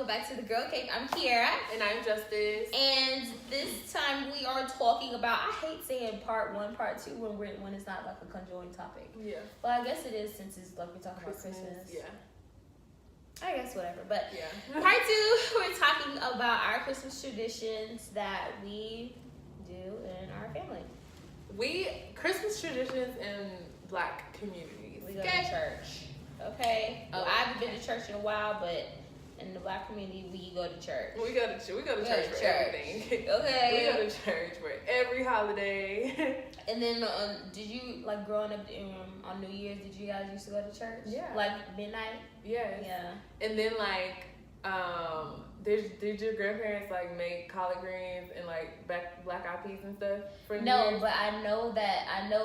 welcome back to the Girl Cake. I'm Kiera. And I'm Justice. And this time we are talking about, I hate saying part one, part two when it's not like a conjoined topic. Yeah. But I guess it is since it's like we're talking about Christmas. Yeah. I guess whatever. But yeah. Part two, we're talking about our Christmas traditions that we do in our family. Christmas traditions in Black communities. We go to church. Okay. Well, I haven't been to church in a while, but in the Black community, we go to church. We go to church for everything. Okay. We go to church for every holiday. And then, did you, like, growing up on New Year's, did you guys used to go to church? Yeah. Like, midnight? Yes. Yeah. And then, like, did your grandparents, like, make collard greens and, like, black eyed peas and stuff for New No, Year's? but I know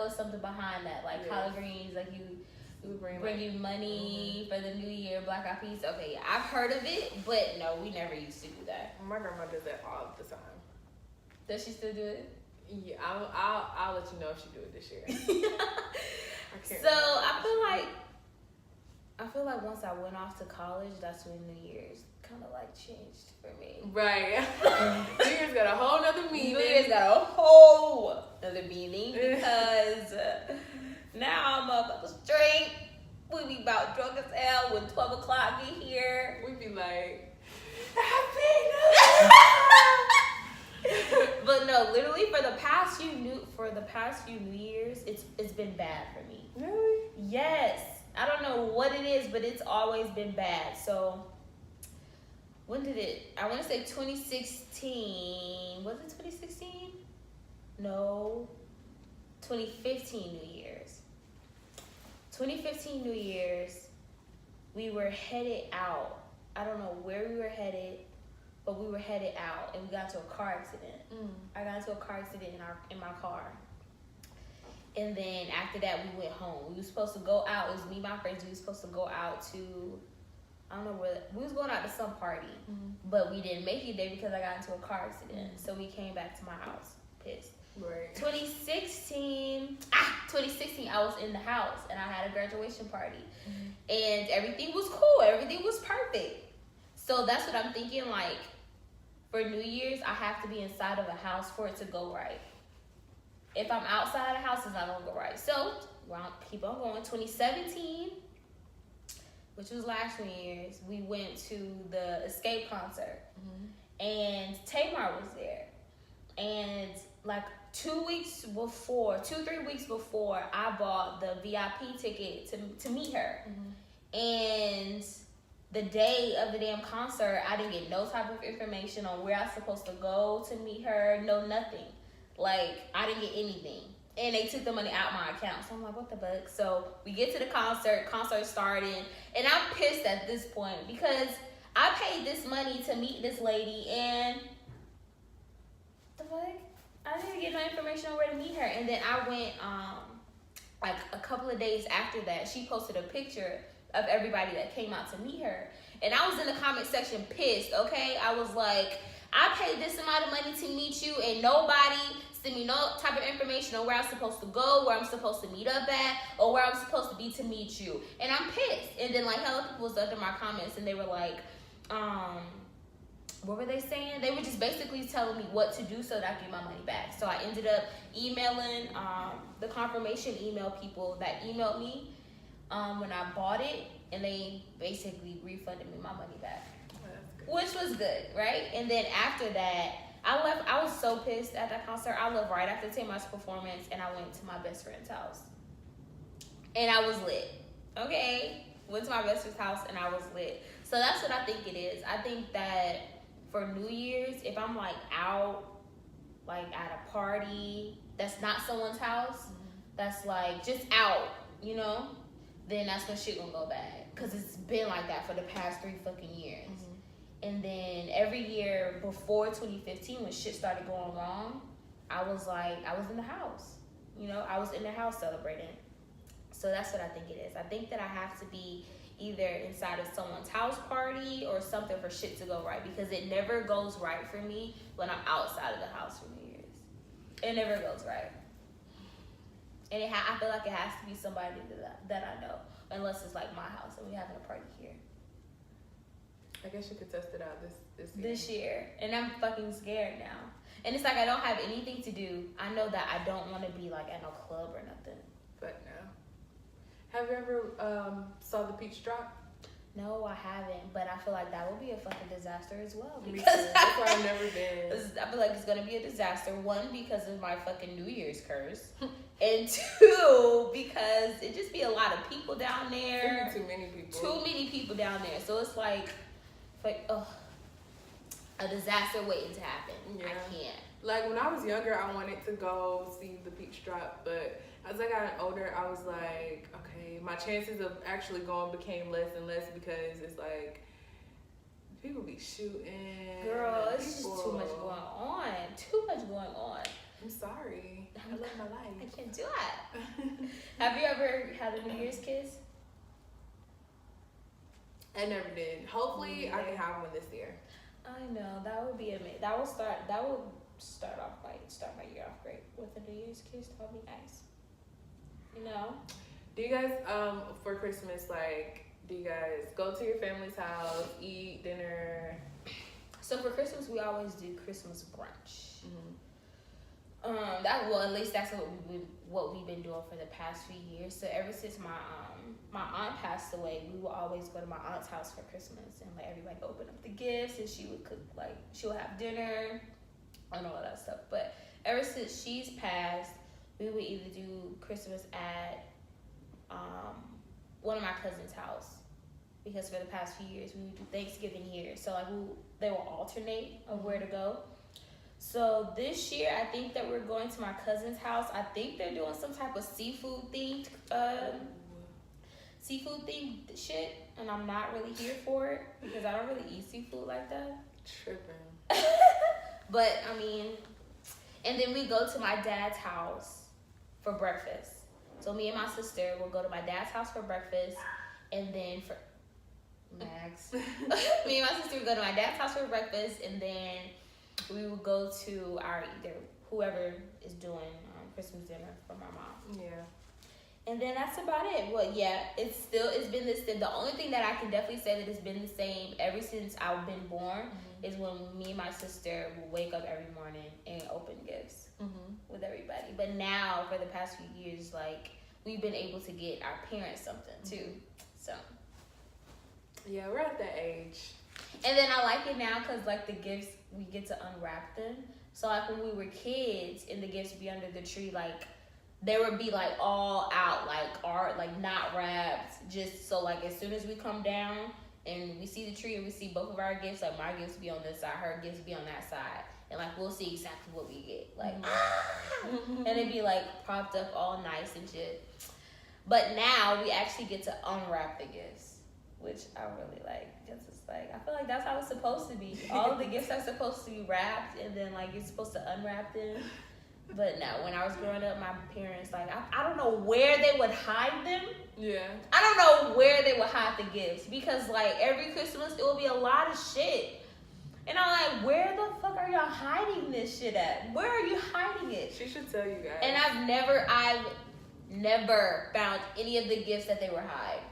it's something behind that. Like, collard greens, like, you bring you money for the New Year, black eyed peas. Okay, yeah, I've heard of it, but no, we never used to do that. My grandma does that all the time. Does she still do it? Yeah, I'll let you know if she do it this year. So I feel like once I went off to college, that's when New Year's kind of like changed for me. Right. New Year's got a whole nother meaning. New Year's got a whole nother meaning because now I'm up the street. We be about drunk as hell when 12 o'clock get here. We be like, Happy New Year! But no, literally for the past few New Years, it's been bad for me. Really? Yes. I don't know what it is, but it's always been bad. So when did it? I want to say 2016. Was it 2016? No. 2015 New Year's. 2015 New Year's, we were headed out. I don't know where we were headed, but we were headed out, and we got into a car accident. I got into a car accident in my car. And then after that, we went home. We were supposed to go out. It was me and my friends. We were supposed to go out to, I don't know where, we was going out to some party. But we didn't make it there because I got into a car accident. So we came back to my house, pissed. Right. 2016, I was in the house, and I had a graduation party. And everything was cool. Everything was perfect. So that's what I'm thinking, like, for New Year's, I have to be inside of a house for it to go right. If I'm outside of the house, it's not going to go right. So, keep on going. 2017, which was last New Year's, we went to the Escape concert. And Tamar was there. And, like, 3 weeks before, I bought the VIP ticket to meet her. And the day of the damn concert, I didn't get no type of information on where I was supposed to go to meet her. No, nothing. Like, I didn't get anything. And they took the money out my account. So I'm like, what the fuck? So we get to the concert starting. And I'm pissed at this point because I paid this money to meet this lady. And the fuck? I didn't get no information on where to meet her. And then I went, like a couple of days after that, she posted a picture of everybody that came out to meet her. And I was in the comment section pissed, okay? I was like, I paid this amount of money to meet you, and nobody sent me no type of information on where I'm supposed to go, where I'm supposed to meet up at, or where I'm supposed to be to meet you. And I'm pissed. And then, like, hella people was under my comments, and they were like, what were they saying? They were just basically telling me what to do so that I could get my money back. So I ended up emailing the confirmation email people that emailed me when I bought it, and they basically refunded me my money back. Which was good, right? And then after that, I left. I was so pissed at that concert. I left right after Tamar's performance, and I went to my best friend's house. And I was lit. Okay? Went to my best friend's house, and I was lit. So that's what I think it is. I think that for New Year's, if I'm, like, out, like, at a party that's not someone's house, that's, like, just out, you know, then that's when shit gonna go bad. Because it's been like that for the past 3 fucking years. And then every year before 2015, when shit started going wrong, I was in the house. You know, I was in the house celebrating. So that's what I think it is. I think that I have to be either inside of someone's house party or something for shit to go right, because it never goes right for me when I'm outside of the house for New Year's. It never goes right. And I feel like it has to be somebody that I know, unless it's like my house and we're having a party here. I guess you could test it out this year. This year. And I'm fucking scared now. And it's like I don't have anything to do. I know that I don't want to be like at no club or nothing. But no. Have you ever saw the peach drop? No, I haven't. But I feel like that would be a fucking disaster as well. Me Because too. That's why I've never been. I feel like it's going to be a disaster. One, because of my fucking New Year's curse. And two, because it just be a lot of people down there. Too many people. Too many people down there. So it's like a disaster waiting to happen. Yeah. I can't. Like when I was younger, I wanted to go see the peach drop, but as I got older, I was like, okay, my chances of actually going became less and less because it's like people be shooting. Girl, it's just too much going on. Too much going on. I'm sorry. I love my life. I can't do it. Have you ever had a New Year's kiss? I never did. Hopefully, I can have one this year. I know that would be amazing. That would start my year off great with a New Year's kiss. That would be nice. You know. Do you guys for Christmas do you guys go to your family's house, eat dinner? So for Christmas, we always do Christmas brunch. Mm-hmm. At least that's what we've been doing for the past few years. So ever since my aunt passed away, we would always go to my aunt's house for Christmas and let everybody open up the gifts, and she would cook, she would have dinner and all that stuff. But ever since she's passed, we would either do Christmas at one of my cousin's house, because for the past few years we would do Thanksgiving here. So they will alternate of where to go. So this year, I think that we're going to my cousin's house. I think they're doing some type of seafood themed shit, and I'm not really here for it because I don't really eat seafood like that. Tripping. But I mean, and then we go to my dad's house for breakfast. So me and my sister will go to my dad's house for breakfast, and then for Max, me and my sister would go to my dad's house for breakfast, and then we would go to whoever is doing Christmas dinner for my mom. Yeah. And then that's about it. Well, yeah, it's been this. The only thing that I can definitely say that it's been the same ever since I've been born is when me and my sister will wake up every morning and open gifts with everybody. But now, for the past few years, we've been able to get our parents something too. So. Yeah, we're at that age. And then I like it now because the gifts, we get to unwrap them. So when we were kids and the gifts be under the tree, they would be all out, not wrapped. Just so as soon as we come down and we see the tree and we see both of our gifts, my gifts be on this side, her gifts be on that side, and we'll see exactly what we get, and it'd be propped up all nice and shit. But now we actually get to unwrap the gifts, which I really like. Cause it's I feel like that's how it's supposed to be. All of the gifts are supposed to be wrapped, and then you're supposed to unwrap them. But no, when I was growing up, my parents I don't know where they would hide them. Yeah. I don't know where they would hide the gifts because every Christmas it would be a lot of shit, and I'm where the fuck are y'all hiding this shit at? Where are you hiding it? She should tell you guys. And I've never found any of the gifts that they were hiding.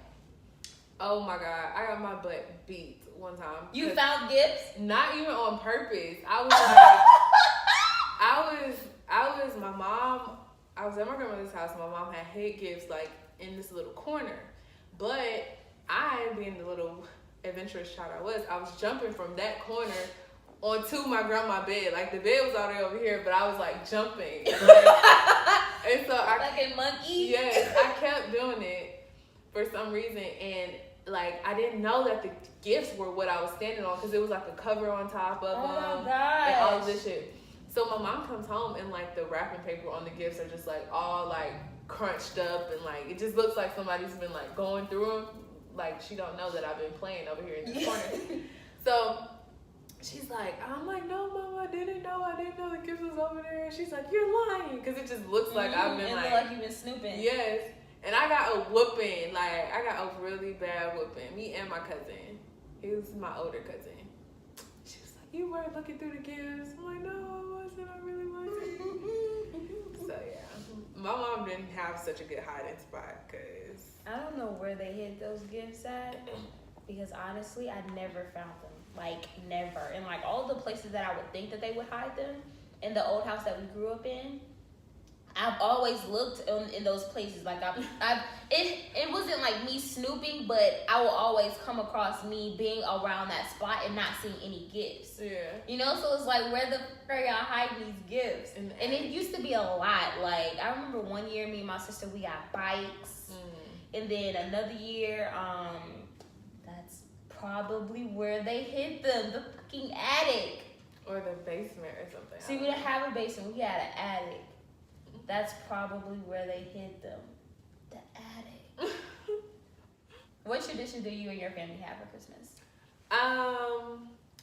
Oh my God, I got my butt beat one time. You found gifts? Not even on purpose. I was at my grandmother's house. My mom had hid gifts in this little corner, but I, being the little adventurous child I was jumping from that corner onto my grandma's bed. The bed was already over here, but I was jumping. And so like a monkey? Yes, I kept doing it for some reason, and I didn't know that the gifts were what I was standing on because it was a cover on top of them and all of this shit. So my mom comes home and the wrapping paper on the gifts are just all crunched up and it just looks like somebody's been going through them. She don't know that I've been playing over here in this corner. So she's I'm no, Mom, I didn't know the gift was over there. She's you're lying because it just looks like I've been it look like you've been snooping. Yes. And I got a whooping, I got a really bad whooping. Me and my cousin. He was my older cousin. She was you weren't looking through the gifts. I'm no, I wasn't. I really wasn't. So, yeah. My mom didn't have such a good hiding spot because... I don't know where they hid those gifts at. Because honestly, I never found them. Like, never. And like all the places that I would think that they would hide them, in the old house that we grew up in, I've always looked in those places. Like it wasn't like me snooping, but I will always come across me being around that spot and not seeing any gifts. Yeah. You know, so it's like, where the frick are y'all hiding these gifts? And it used to be a lot. Like, I remember one year, me and my sister, we got bikes. And then another year, that's probably where they hid them, the fucking attic. Or the basement or something. See, we didn't have a basement, we had an attic. That's probably where they hid them. The attic. What tradition do you and your family have for Christmas?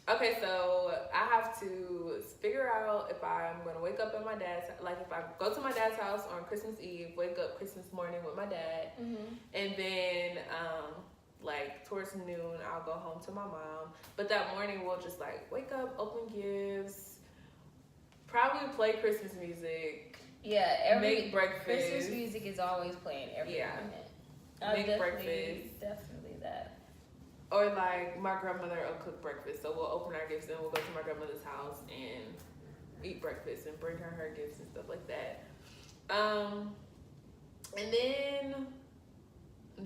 Okay, so I have to figure out if I'm gonna wake up at my dad's, like if I go to my dad's house on Christmas Eve, wake up Christmas morning with my dad, and then like towards noon I'll go home to my mom. But that morning we'll just like wake up, open gifts, probably play Christmas music. Yeah, make breakfast. Christmas music is always playing every minute. Make breakfast. Definitely that. Or like my grandmother will cook breakfast, so we'll open our gifts and we'll go to my grandmother's house and eat breakfast and bring her gifts and stuff like that. And then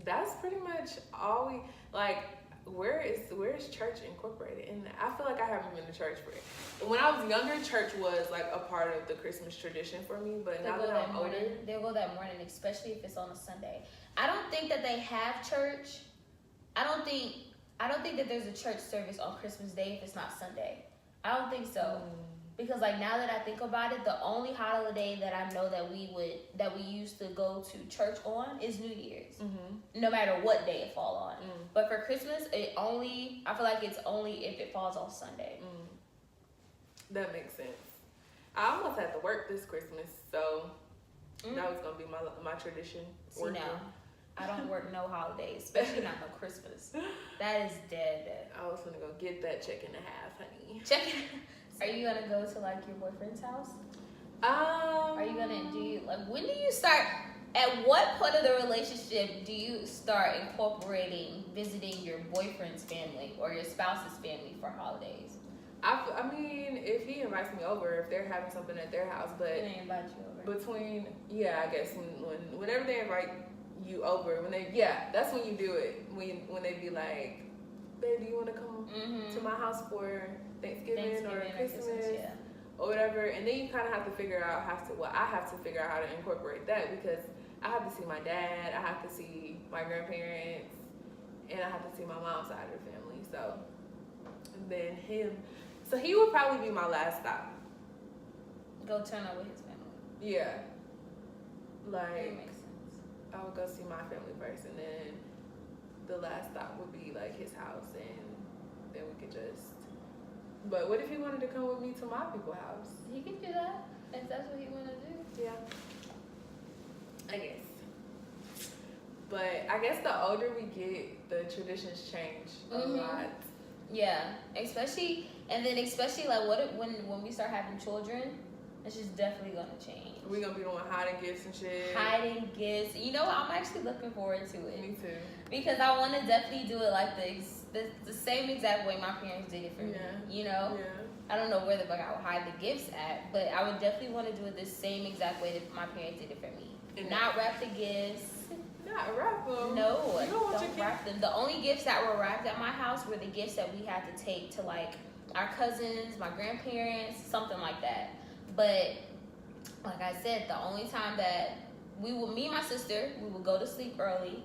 that's pretty much all we like. Where is church incorporated in that? I feel like I haven't been to church for it. When I was younger, church was like a part of the Christmas tradition for me, but now that I'm older, they'll go that morning, especially if it's on a Sunday. I don't think that they have church. I don't think that there's a church service on Christmas Day if it's not Sunday. I don't think so. Because like now that I think about it, the only holiday that I know that we used to go to church on is New Year's. No matter what day it fall on. But for Christmas, I feel like it's only if it falls on Sunday. That makes sense. I almost had to work this Christmas, so that was gonna be my tradition. See now, I don't work no holidays, especially not no Christmas. That is dead. I was gonna go get that check and a half, honey. Check it. Are you gonna go to like your boyfriend's house? Are you gonna when do you start? At what point of the relationship do you start incorporating visiting your boyfriend's family or your spouse's family for holidays? I mean, if he invites me over, if they're having something at their house, but they invite you over. I guess whenever they invite you over, that's when you do it. When they be like, babe, do you want to come to my house for Thanksgiving or Christmas or whatever? And then you kind of have to figure out I have to figure out how to incorporate that, because I have to see my dad, I have to see my grandparents, and I have to see my mom's side of the family. So, and then him. So he would probably be my last stop. Go turn up with his family. Yeah. Like, that makes sense. I would go see my family first, and then the last stop would be like his house, and then we could just. But what if he wanted to come with me to my people's house? He can do that if that's what he want to do. Yeah. I guess. But I guess the older we get, the traditions change a lot. Yeah, especially like when we start having children, it's just definitely gonna change. We're gonna be doing hiding gifts and shit. Hiding gifts. You know what? I'm actually looking forward to it. Me too. Because I want to definitely do it like the same exact way my parents did it for me. You know? Yeah. I don't know where the fuck I would hide the gifts at, but I would definitely want to do it the same exact way that my parents did it for me. And not wrap the gifts. Not wrap them. No, don't wrap them. The only gifts that were wrapped at my house were the gifts that we had to take to like our cousins, my grandparents, something like that. But like I said, the only time that me and my sister, we would go to sleep early,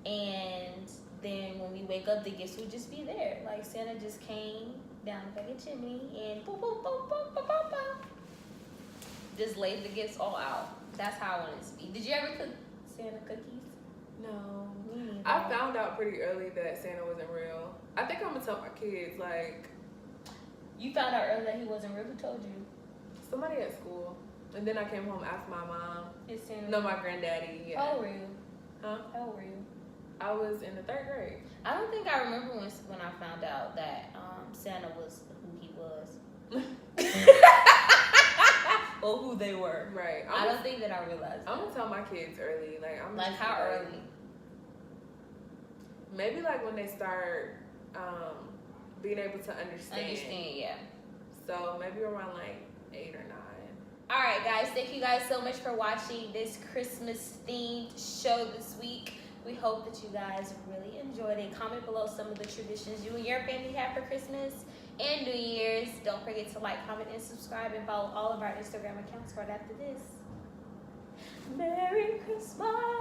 and then when we wake up, the gifts would just be there. Like Santa just came down the fucking chimney and boop, boop, boop, boop, boop, boop, boop. Just laid the gifts all out. That's how I wanted it to be. Did you ever cook Santa cookies? No. I found out pretty early that Santa wasn't real. I think I'm gonna tell my kids, like. You found out early that he wasn't real? Who told you? Somebody at school. And then I came home after my mom. Is Santa No, my granddaddy. Yeah. How old were you? Huh? How old were you? I was in the 3rd grade. I don't think I remember when I found out that Santa was who he was. Or who they were. Right. I don't think that I realized that. I'm gonna tell my kids early. Like how early? maybe like when they start being able to understand. Yeah. So maybe around like 8 or 9. All right, guys. Thank you guys so much for watching this Christmas themed show this week. We hope that you guys really enjoyed it. Comment below some of the traditions you and your family have for Christmas and New Year's. Don't forget to like, comment, and subscribe, and follow all of our Instagram accounts right after this. Merry Christmas.